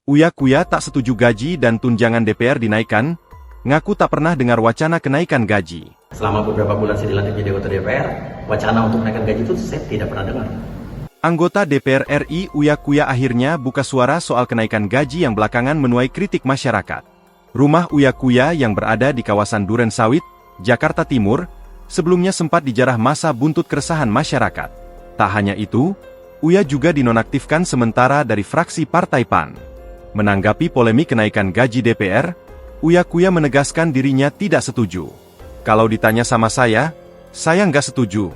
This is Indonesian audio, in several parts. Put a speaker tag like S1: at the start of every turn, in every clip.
S1: Uya Kuya tak setuju gaji dan tunjangan DPR dinaikkan, ngaku tak pernah dengar wacana kenaikan gaji.
S2: Selama beberapa bulan saya dilantik jadi anggota DPR, wacana untuk menaikkan gaji itu saya tidak pernah dengar.
S1: Anggota DPR RI Uya Kuya akhirnya buka suara soal kenaikan gaji yang belakangan menuai kritik masyarakat. Rumah Uya Kuya yang berada di kawasan Duren Sawit, Jakarta Timur, sebelumnya sempat dijarah masa buntut keresahan masyarakat. Tak hanya itu, Uya juga dinonaktifkan sementara dari fraksi Partai PAN. Menanggapi polemik kenaikan gaji DPR, Uya Kuya menegaskan dirinya tidak setuju. Kalau ditanya sama saya nggak setuju.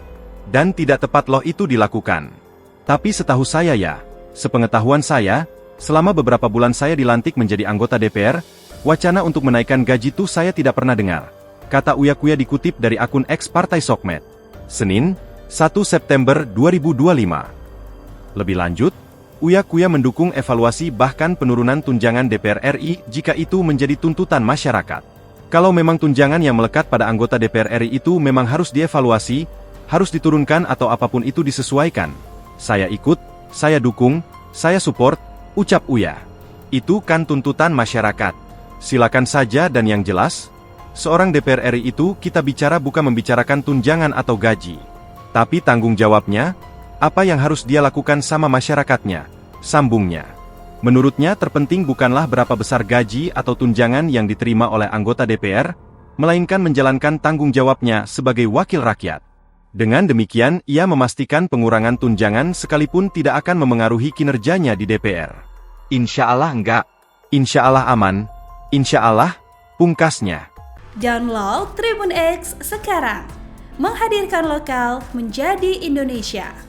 S1: Dan tidak tepat loh itu dilakukan. Tapi setahu saya ya, sepengetahuan saya, selama beberapa bulan saya dilantik menjadi anggota DPR, wacana untuk menaikkan gaji itu saya tidak pernah dengar. Kata Uya Kuya dikutip dari akun X Partai Sokmed. Senin, 1 September 2025. Lebih lanjut, Uya Kuya mendukung evaluasi bahkan penurunan tunjangan DPR RI jika itu menjadi tuntutan masyarakat. Kalau memang tunjangan yang melekat pada anggota DPR RI itu memang harus dievaluasi, harus diturunkan atau apapun itu disesuaikan. Saya ikut, saya dukung, saya support, ucap Uya. Itu kan tuntutan masyarakat. Silakan saja dan yang jelas, seorang DPR RI itu kita bicara bukan membicarakan tunjangan atau gaji. Tapi tanggung jawabnya, apa yang harus dia lakukan sama masyarakatnya, sambungnya. Menurutnya terpenting bukanlah berapa besar gaji atau tunjangan yang diterima oleh anggota DPR, melainkan menjalankan tanggung jawabnya sebagai wakil rakyat. Dengan demikian, ia memastikan pengurangan tunjangan sekalipun tidak akan memengaruhi kinerjanya di DPR. Insya Allah enggak. Insya Allah aman. Insya Allah, pungkasnya.
S3: Download Tribun X sekarang. Menghadirkan lokal menjadi Indonesia.